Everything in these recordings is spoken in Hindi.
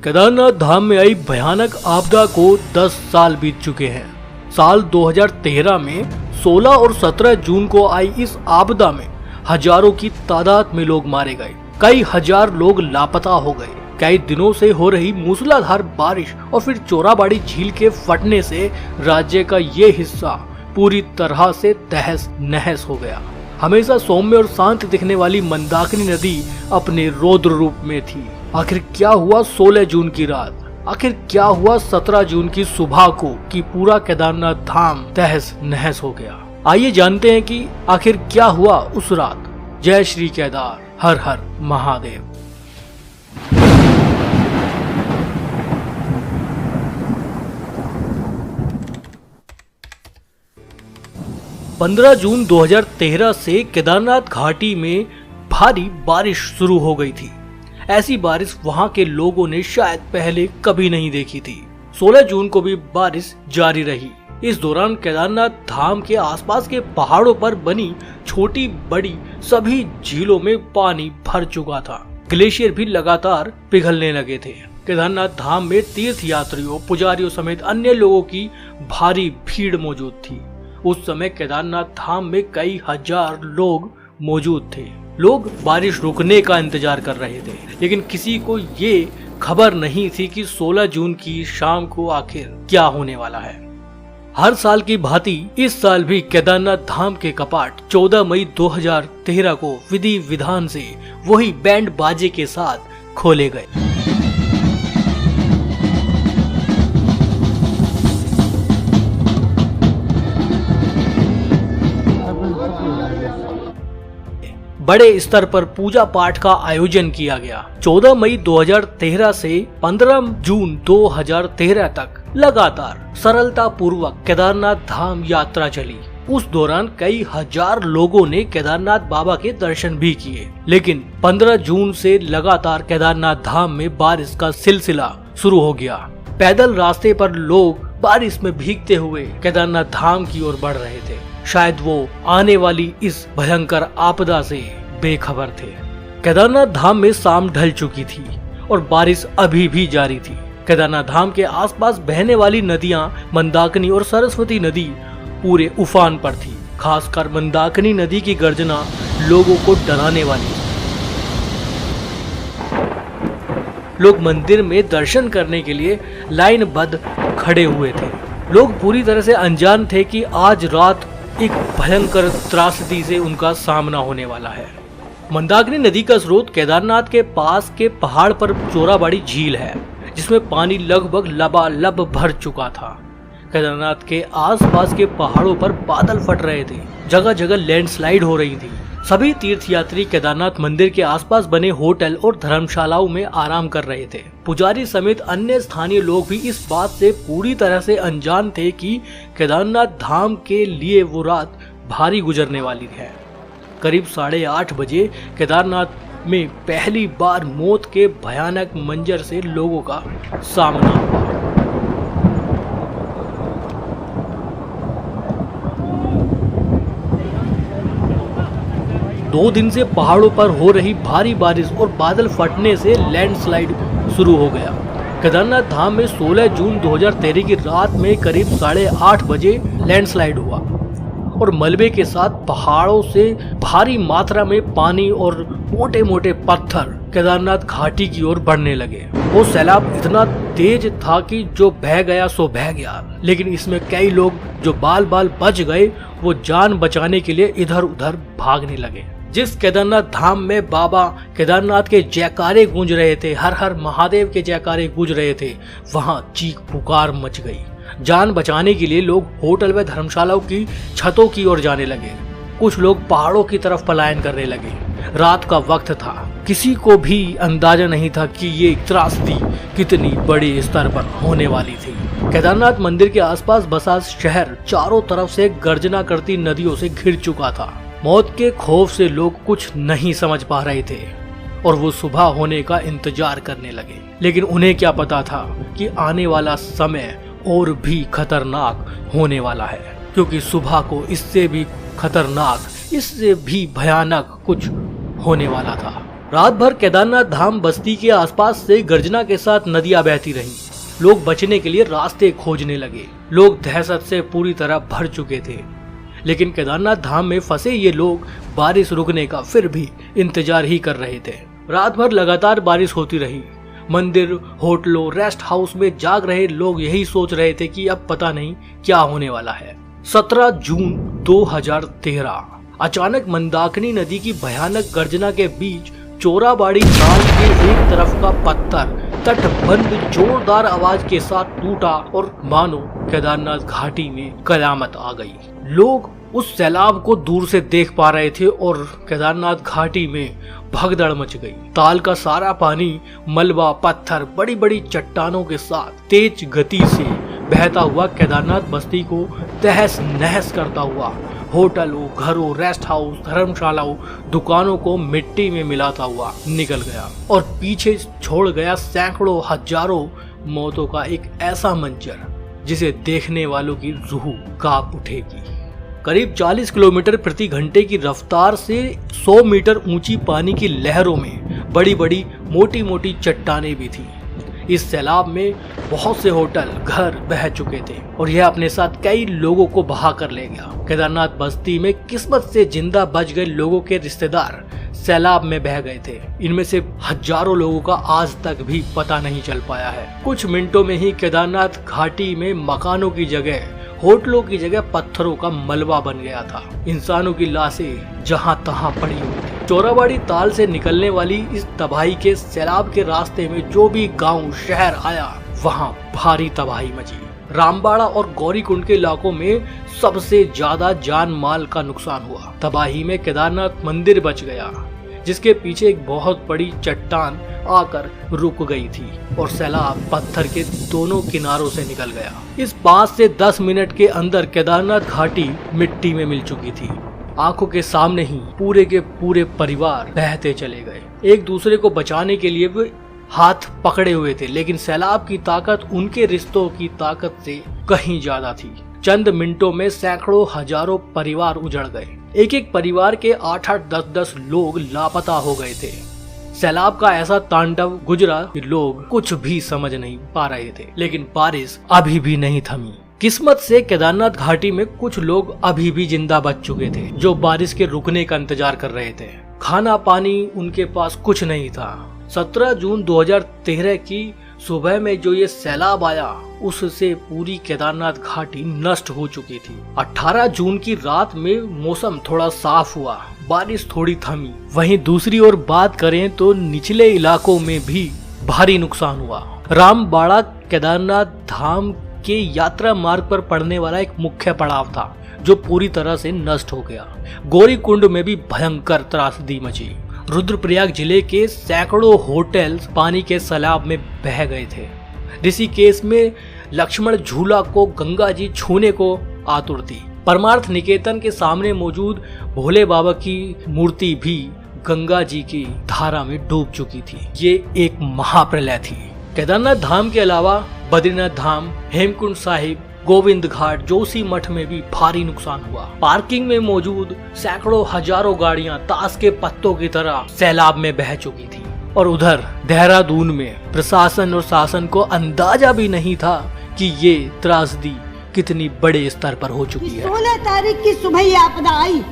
केदारनाथ धाम में आई भयानक आपदा को 10 साल बीत चुके हैं। साल 2013 में 16 और 17 जून को आई इस आपदा में हजारों की तादाद में लोग मारे गए, कई हजार लोग लापता हो गए। कई दिनों से हो रही मूसलाधार बारिश और फिर चोराबाड़ी झील के फटने से राज्य का ये हिस्सा पूरी तरह से तहस नहस हो गया। हमेशा सौम्य और शांत दिखने वाली मंदाकिनी नदी अपने रौद्र रूप में थी। आखिर क्या हुआ 16 जून की रात, आखिर क्या हुआ 17 जून की सुबह को कि पूरा केदारनाथ धाम तहस नहस हो गया। आइए जानते हैं कि आखिर क्या हुआ उस रात। जय श्री केदार, हर हर महादेव। पंद्रह जून 2013 से केदारनाथ घाटी में भारी बारिश शुरू हो गई थी। ऐसी बारिश वहां के लोगों ने शायद पहले कभी नहीं देखी थी। 16 जून को भी बारिश जारी रही। इस दौरान केदारनाथ धाम के आसपास के पहाड़ों पर बनी छोटी बड़ी सभी झीलों में पानी भर चुका था। ग्लेशियर भी लगातार पिघलने लगे थे। केदारनाथ धाम में तीर्थ यात्रियों, पुजारियों समेत अन्य लोगों की भारी भीड़ मौजूद थी। उस समय केदारनाथ धाम में कई हजार लोग मौजूद थे। लोग बारिश रुकने का इंतजार कर रहे थे, लेकिन किसी को ये खबर नहीं थी कि 16 जून की शाम को आखिर क्या होने वाला है। हर साल की भांति इस साल भी केदारनाथ धाम के कपाट 14 मई 2013 को विधि विधान से वही बैंड बाजे के साथ खोले गए। बड़े स्तर पर पूजा पाठ का आयोजन किया गया। 14 मई 2013 से 15 जून 2013 तक लगातार सरलता पूर्वक केदारनाथ धाम यात्रा चली। उस दौरान कई हजार लोगों ने केदारनाथ बाबा के दर्शन भी किए। लेकिन 15 जून से लगातार केदारनाथ धाम में बारिश का सिलसिला शुरू हो गया। पैदल रास्ते पर लोग बारिश में भीगते हुए केदारनाथ धाम की ओर बढ़ रहे थे। शायद वो आने वाली इस भयंकर आपदा से बेखबर थे। केदारनाथ धाम में शाम ढल चुकी थी और बारिश अभी भी जारी थी। केदारनाथ धाम के आसपास बहने वाली नदियां मंदाकिनी और सरस्वती नदी पूरे उफान पर थी। खासकर मंदाकिनी नदी की गर्जना लोगों को डराने वाली। लोग मंदिर में दर्शन करने के लिए लाइनबद्ध खड़े हुए थे। लोग पूरी तरह से अनजान थे कि आज रात एक भयंकर त्रासदी से उनका सामना होने वाला है। मंदाकिनी नदी का स्रोत केदारनाथ के पास के पहाड़ पर चोराबाड़ी झील है, जिसमें पानी लगभग लबालब भर चुका था। केदारनाथ के आसपास के पहाड़ों पर बादल फट रहे थे, जगह जगह लैंडस्लाइड हो रही थी। सभी तीर्थयात्री केदारनाथ मंदिर के आसपास बने होटल और धर्मशालाओं में आराम कर रहे थे। पुजारी समेत अन्य स्थानीय लोग भी इस बात से पूरी तरह से अनजान थे कि केदारनाथ धाम के लिए वो रात भारी गुजरने वाली है। करीब 8:30 बजे केदारनाथ में पहली बार मौत के भयानक मंजर से लोगों का सामना हुआ। दो दिन से पहाड़ों पर हो रही भारी बारिश और बादल फटने से लैंडस्लाइड शुरू हो गया। केदारनाथ धाम में 16 जून 2013 की रात में करीब 8:30 बजे लैंडस्लाइड हुआ और मलबे के साथ पहाड़ों से भारी मात्रा में पानी और मोटे मोटे पत्थर केदारनाथ घाटी की ओर बढ़ने लगे। वो सैलाब इतना तेज था कि जो बह गया सो बह गया, लेकिन इसमें कई लोग जो बाल बाल बच गए वो जान बचाने के लिए इधर उधर भागने लगे। जिस केदारनाथ धाम में बाबा केदारनाथ के जयकारे गूंज रहे थे, हर हर महादेव के जयकारे गूंज रहे थे, वहां चीख पुकार मच गई। जान बचाने के लिए लोग होटल व धर्मशालाओं की छतों की ओर जाने लगे। कुछ लोग पहाड़ों की तरफ पलायन करने लगे। रात का वक्त था, किसी को भी अंदाजा नहीं था कि ये त्रासदी कितनी बड़े स्तर पर होने वाली थी। केदारनाथ मंदिर के आसपास बसा शहर चारों तरफ से गर्जना करती नदियों से घिर चुका था। मौत के खौफ से लोग कुछ नहीं समझ पा रहे थे और वो सुबह होने का इंतजार करने लगे। लेकिन उन्हें क्या पता था कि आने वाला समय और भी खतरनाक होने वाला है, क्योंकि सुबह को इससे भी खतरनाक, इससे भी भयानक कुछ होने वाला था। रात भर केदारनाथ धाम बस्ती के आसपास से गर्जना के साथ नदियां बहती रहीं। लोग बचने के लिए रास्ते खोजने लगे। लोग दहशत से पूरी तरह भर चुके थे, लेकिन केदारनाथ धाम में फंसे ये लोग बारिश रुकने का फिर भी इंतजार ही कर रहे थे। रात भर लगातार बारिश होती रही। मंदिर, होटलों, रेस्ट हाउस में जाग रहे लोग यही सोच रहे थे कि अब पता नहीं क्या होने वाला है। 17 जून 2013 अचानक मंदाकिनी नदी की भयानक गर्जना के बीच चोराबाड़ी ताल के एक तरफ का पत्थर तटबंध जोरदार आवाज के साथ टूटा और मानो केदारनाथ घाटी में कयामत आ गई। लोग उस सैलाब को दूर से देख पा रहे थे और केदारनाथ घाटी में भगदड़ मच गई। ताल का सारा पानी मलबा, पत्थर, बड़ी बड़ी चट्टानों के साथ तेज गति से बहता हुआ केदारनाथ बस्ती को तहस नहस करता हुआ होटलों, घरों, रेस्ट हाउस, धर्मशालाओं, दुकानों को मिट्टी में मिलाता हुआ निकल गया और पीछे छोड़ गया सैकड़ों हजारों मौतों का एक ऐसा मंजर जिसे देखने वालों की रूह कांप उठेगी। करीब 40 किलोमीटर प्रति घंटे की रफ्तार से 100 मीटर ऊंची पानी की लहरों में बड़ी बड़ी मोटी मोटी चट्टानें भी थी। इस सैलाब में बहुत से होटल, घर बह चुके थे और यह अपने साथ कई लोगों को बहा कर ले गया। केदारनाथ बस्ती में किस्मत से जिंदा बच गए लोगों के रिश्तेदार सैलाब में बह गए थे। इनमें से हजारों लोगों का आज तक भी पता नहीं चल पाया है। कुछ मिनटों में ही केदारनाथ घाटी में मकानों की जगह, होटलों की जगह पत्थरों का मलबा बन गया था। इंसानों की लाशें जहां तहां पड़ी हुई थी। चोराबाड़ी ताल से निकलने वाली इस तबाही के सैलाब के रास्ते में जो भी गांव, शहर आया, वहां भारी तबाही मची। रामबाड़ा और गौरीकुंड के इलाकों में सबसे ज्यादा जान माल का नुकसान हुआ। तबाही में केदारनाथ मंदिर बच गया, जिसके पीछे एक बहुत बड़ी चट्टान आकर रुक गई थी और सैलाब पत्थर के दोनों किनारों से निकल गया। इस 5 से 10 मिनट के अंदर केदारनाथ घाटी मिट्टी में मिल चुकी थी। आंखों के सामने ही पूरे के पूरे परिवार बहते चले गए। एक दूसरे को बचाने के लिए वे हाथ पकड़े हुए थे, लेकिन सैलाब की ताकत उनके रिश्तों की ताकत से कहीं ज्यादा थी। चंद मिनटों में सैकड़ों हजारों परिवार उजड़ गए। एक एक परिवार के 8-8, 10-10 लोग लापता हो गए थे। सैलाब का ऐसा तांडव गुजरा कि लोग कुछ भी समझ नहीं पा रहे थे, लेकिन बारिश अभी भी नहीं थमी। किस्मत से केदारनाथ घाटी में कुछ लोग अभी भी जिंदा बच चुके थे, जो बारिश के रुकने का इंतजार कर रहे थे। खाना पानी उनके पास कुछ नहीं था। 17 जून 2013 की सुबह में जो ये सैलाब आया, उससे पूरी केदारनाथ घाटी नष्ट हो चुकी थी। 18 जून की रात में मौसम थोड़ा साफ हुआ, बारिश थोड़ी थमी। वहीं दूसरी ओर बात करें तो निचले इलाकों में भी भारी नुकसान हुआ। रामबाड़ा केदारनाथ धाम के यात्रा मार्ग पर पड़ने वाला एक मुख्य पड़ाव था, जो पूरी तरह से नष्ट हो गया। गौरीकुंड में भी भयंकर त्रासदी मची। रुद्रप्रयाग जिले के सैकड़ों होटल्स पानी के सैलाब में बह गए थे। ऋषिकेश में लक्ष्मण झूला को गंगा जी छूने को आतुर थी। परमार्थ निकेतन के सामने मौजूद भोले बाबा की मूर्ति भी गंगा जी की धारा में डूब चुकी थी। ये एक महाप्रलय थी। केदारनाथ धाम के अलावा बद्रीनाथ धाम, हेमकुंड साहिब, गोविंद घाट, जोशी मठ में भी भारी नुकसान हुआ। पार्किंग में मौजूद सैकड़ों हजारों गाड़ियां ताश के पत्तों की तरह सैलाब में बह चुकी थी। और उधर देहरादून में प्रशासन और शासन को अंदाजा भी नहीं था कि ये त्रासदी कितनी बड़े स्तर पर हो चुकी है। 16 तारीख की सुबह ये आपदा आई,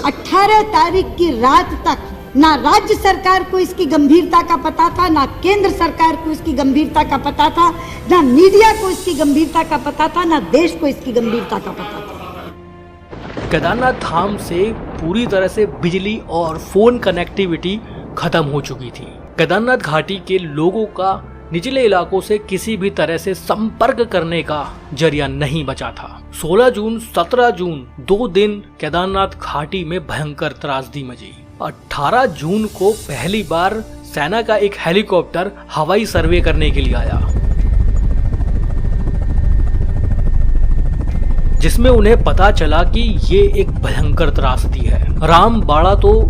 18 तारीख की रात तक ना राज्य सरकार को इसकी गंभीरता का पता था, ना केंद्र सरकार को इसकी गंभीरता का पता था, ना मीडिया को इसकी गंभीरता का पता था, ना देश को इसकी गंभीरता का पता था। केदारनाथ धाम से पूरी तरह से बिजली और फोन कनेक्टिविटी खत्म हो चुकी थी। केदारनाथ घाटी के लोगों का निचले इलाकों से किसी भी तरह से संपर्क करने का जरिया नहीं बचा था। 16 जून, 17 जून 2 दिन केदारनाथ घाटी में भयंकर त्रासदी मची। 18 जून को पहली बार सेना का एक हेलीकॉप्टर हवाई सर्वे करने के लिए आया, जिसमें उन्हें पता चला कि ये एक भयंकर त्रासदी है। रामबाड़ा तो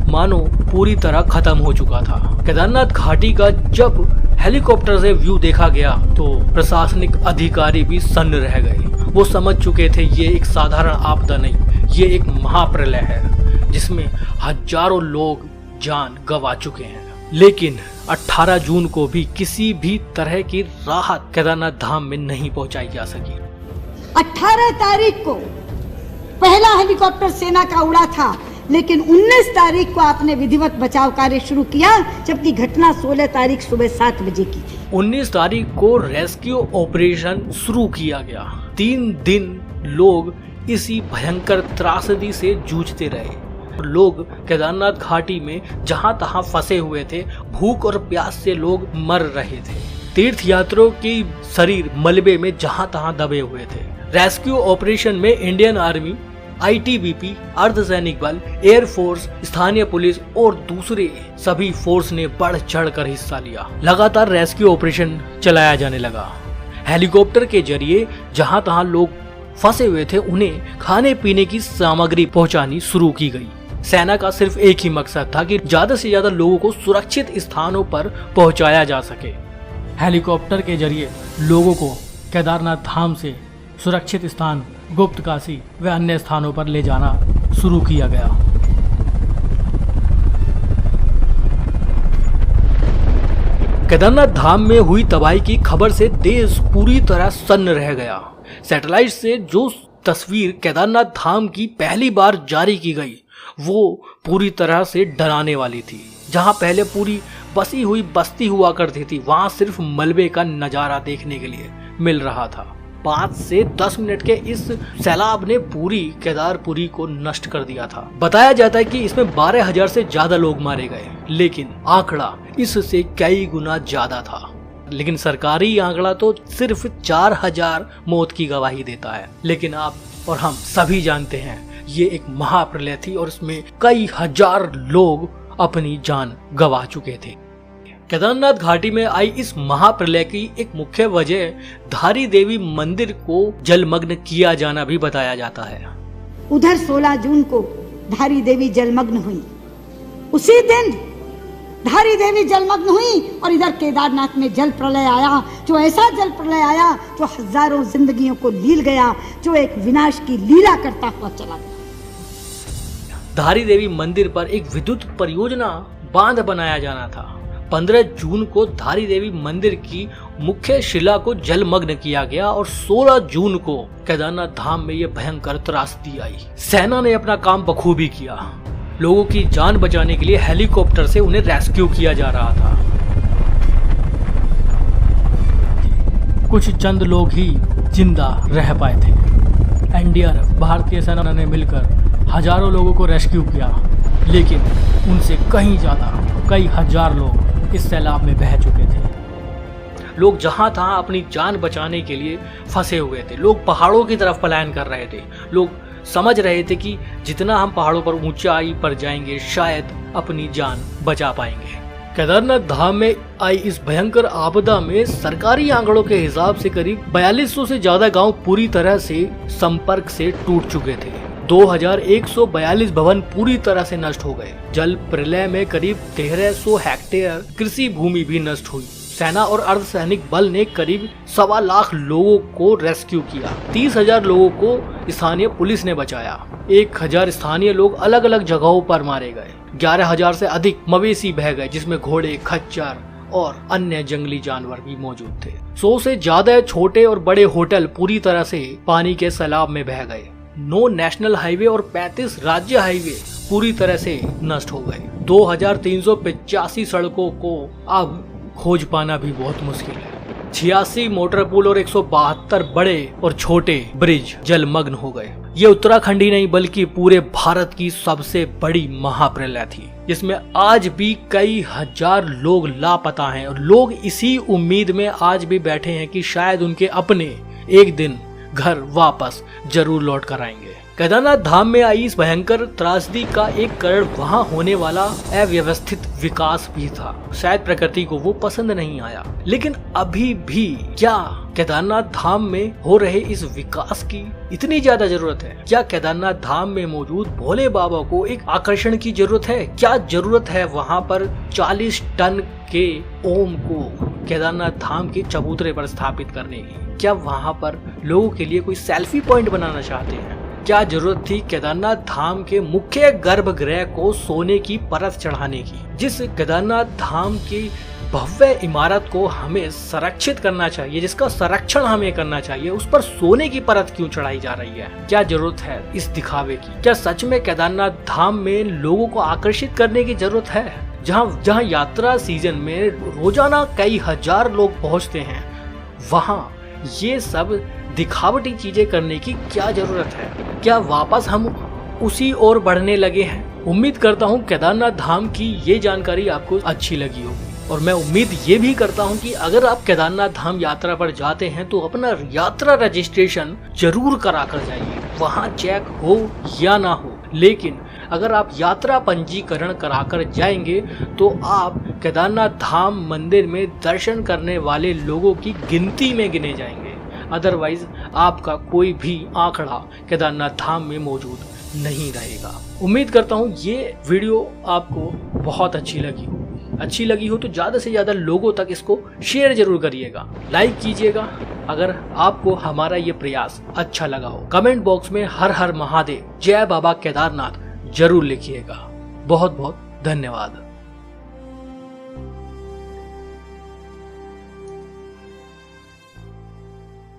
मानो पूरी तरह खत्म हो चुका था। केदारनाथ घाटी का जब हेलीकॉप्टर से व्यू देखा गया तो प्रशासनिक अधिकारी भी सन्न रह गए। वो समझ चुके थे ये एक साधारण आपदा नहीं, ये एक महाप्रलय है जिसमें हजारों लोग जान गंवा चुके हैं। लेकिन 18 जून को भी किसी भी तरह की राहत केदारनाथ धाम में नहीं पहुंचाई जा सकी। 18 तारीख को पहला हेलीकॉप्टर सेना का उड़ा था, लेकिन 19 तारीख को आपने विधिवत बचाव कार्य शुरू किया, जबकि घटना 16 तारीख सुबह 7 बजे की थी। 19 तारीख को रेस्क्यू ऑपरेशन शुरू किया गया। 3 दिन लोग इसी भयंकर त्रासदी से जूझते रहे। लोग केदारनाथ घाटी में जहां तहां फंसे हुए थे, भूख और प्यास से लोग मर रहे थे। तीर्थ यात्रियों के शरीर मलबे में जहां तहां दबे हुए थे। रेस्क्यू ऑपरेशन में इंडियन आर्मी, ITBP, अर्धसैनिक बल, एयरफोर्स, स्थानीय पुलिस और दूसरे सभी फोर्स ने बढ़ चढ़ कर हिस्सा लिया। लगातार रेस्क्यू ऑपरेशन चलाया जाने लगा। हेलीकॉप्टर के जरिए जहां तहां लोग फंसे हुए थे उन्हें खाने पीने की सामग्री पहुंचानी शुरू की गई। सेना का सिर्फ एक ही मकसद था कि ज्यादा से ज्यादा लोगों को सुरक्षित स्थानों पर पहुंचाया जा सके। हेलीकॉप्टर के जरिए लोगों को केदारनाथ धाम से सुरक्षित स्थान गुप्त काशी व अन्य स्थानों पर ले जाना शुरू किया गया। केदारनाथ धाम में हुई तबाही की खबर से देश पूरी तरह सन्न रह गया। सैटेलाइट से जो तस्वीर केदारनाथ धाम की पहली बार जारी की गई वो पूरी तरह से डराने वाली थी। जहां पहले पूरी बसी हुई बस्ती हुआ करती थी, वहां सिर्फ मलबे का नजारा देखने के लिए मिल रहा था। 5 से 10 मिनट के इस सैलाब ने पूरी केदारपुरी को नष्ट कर दिया था। बताया जाता है कि इसमें 12,000 से ज्यादा लोग मारे गए, लेकिन आंकड़ा इससे कई गुना ज्यादा था। लेकिन सरकारी आंकड़ा तो सिर्फ 4,000 मौत की गवाही देता है। लेकिन आप और हम सभी जानते हैं ये एक महाप्रलय थी और इसमें कई हजार लोग अपनी जान गंवा चुके थे। केदारनाथ घाटी में आई इस महाप्रलय की एक मुख्य वजह धारी देवी मंदिर को जलमग्न किया जाना भी बताया जाता है। उधर 16 जून को धारी देवी जलमग्न हुई। उसी दिन धारी देवी जलमग्न हुई और इधर केदारनाथ में जल प्रलय आया, जो ऐसा जल प्रलय आया जो हजारों जिंदगियों को लील गया, जो एक विनाश की लीला करता हुआ चला गया। धारी देवी मंदिर पर एक विद्युत परियोजना बांध बनाया जाना था। 15 जून को धारी देवी मंदिर की मुख्य शिला को जलमग्न किया गया और 16 जून को केदारनाथ धाम में यह भयंकर त्रासदी आई। सेना ने अपना काम बखूबी किया। लोगों की जान बचाने के लिए हेलीकॉप्टर से उन्हें रेस्क्यू किया जा रहा था। कुछ चंद लोग ही जिंदा रह पाए थे। NDRF, भारतीय सेना ने मिलकर हजारों लोगों को रेस्क्यू किया, लेकिन उनसे कहीं ज्यादा कई हजार लोग इस सैलाब में बह चुके थे। लोग जहां तहां अपनी जान बचाने के लिए फंसे हुए थे। लोग पहाड़ों की तरफ पलायन कर रहे थे। लोग समझ रहे थे कि जितना हम पहाड़ों पर ऊंचाई पर जाएंगे शायद अपनी जान बचा पाएंगे। केदारनाथ धाम में आई इस भयंकर आपदा में सरकारी आंकड़ों के हिसाब से करीब 4200 से ज्यादा गांव पूरी तरह से संपर्क से टूट चुके थे। 2142 भवन पूरी तरह से नष्ट हो गए। जल प्रलय में करीब 1300 हेक्टेयर कृषि भूमि भी नष्ट हुई। सेना और अर्धसैनिक बल ने करीब 1.25 लाख लोगों को रेस्क्यू किया। 30,000 लोगों को स्थानीय पुलिस ने बचाया। 1,000 स्थानीय लोग अलग अलग जगहों पर मारे गए। 11,000 से अधिक मवेशी बह गए, जिसमें घोड़े, खच्चर और अन्य जंगली जानवर भी मौजूद थे। 100 से ज्यादा छोटे और बड़े होटल पूरी तरह से पानी के सैलाब में बह गए। 9 नेशनल हाईवे और 35 राज्य हाईवे पूरी तरह से नष्ट हो गए। 2385 सड़कों को अब खोज पाना भी बहुत मुश्किल है। 86 मोटर पुल और 172 बड़े और छोटे ब्रिज जलमग्न हो गए। ये उत्तराखंड ही नहीं बल्कि पूरे भारत की सबसे बड़ी महाप्रलय थी, जिसमें आज भी कई हजार लोग लापता हैं और लोग इसी उम्मीद में आज भी बैठे हैं कि शायद उनके अपने एक दिन घर वापस जरूर लौट कर आएंगे। केदारनाथ धाम में आई इस भयंकर त्रासदी का एक कारण वहां होने वाला अव्यवस्थित विकास भी था। शायद प्रकृति को वो पसंद नहीं आया। लेकिन अभी भी क्या केदारनाथ धाम में हो रहे इस विकास की इतनी ज्यादा जरूरत है? क्या केदारनाथ धाम में मौजूद भोले बाबा को एक आकर्षण की जरूरत है? क्या जरूरत है वहां पर 40 टन के ओम को केदारनाथ धाम के चबूतरे पर स्थापित करने की? क्या वहां पर लोगों के लिए कोई सेल्फी पॉइंट बनाना चाहते हैं? क्या जरूरत थी केदारनाथ धाम के मुख्य गर्भगृह को सोने की परत चढ़ाने की? जिस केदारनाथ धाम की भव्य इमारत को हमें संरक्षित करना चाहिए, जिसका संरक्षण हमें करना चाहिए, उस पर सोने की परत क्यों चढ़ाई जा रही है? क्या जरूरत है इस दिखावे की? क्या सच में केदारनाथ धाम में लोगों को आकर्षित करने की जरूरत है? जहां यात्रा सीजन में रोजाना कई हजार लोग पहुंचते हैं, वहां ये सब दिखावटी चीजें करने की क्या जरूरत है? क्या वापस हम उसी ओर बढ़ने लगे हैं? उम्मीद करता हूं केदारनाथ धाम की ये जानकारी आपको अच्छी लगी होगी, और मैं उम्मीद ये भी करता हूं कि अगर आप केदारनाथ धाम यात्रा पर जाते हैं तो अपना यात्रा रजिस्ट्रेशन जरूर करा कर जाइए, वहां चेक हो या ना हो, लेकिन अगर आप यात्रा पंजीकरण कराकर जाएंगे तो आप केदारनाथ धाम मंदिर में दर्शन करने वाले लोगों की गिनती में गिने जाएंगे। अदरवाइज आपका कोई भी आंकड़ा केदारनाथ धाम में मौजूद नहीं रहेगा। उम्मीद करता हूँ ये वीडियो आपको बहुत अच्छी लगी हो तो ज़्यादा से ज़्यादा लोगों तक इसको शेयर जरूर करिएगा, लाइक कीजिएगा अगर आपको हमारा ये प्रयास अच्छा लगा हो। कमेंट बॉक्स में हर हर महादेव, जय बाबा केदारनाथ जरूर लिखिएगा। बहुत बहुत धन्यवाद।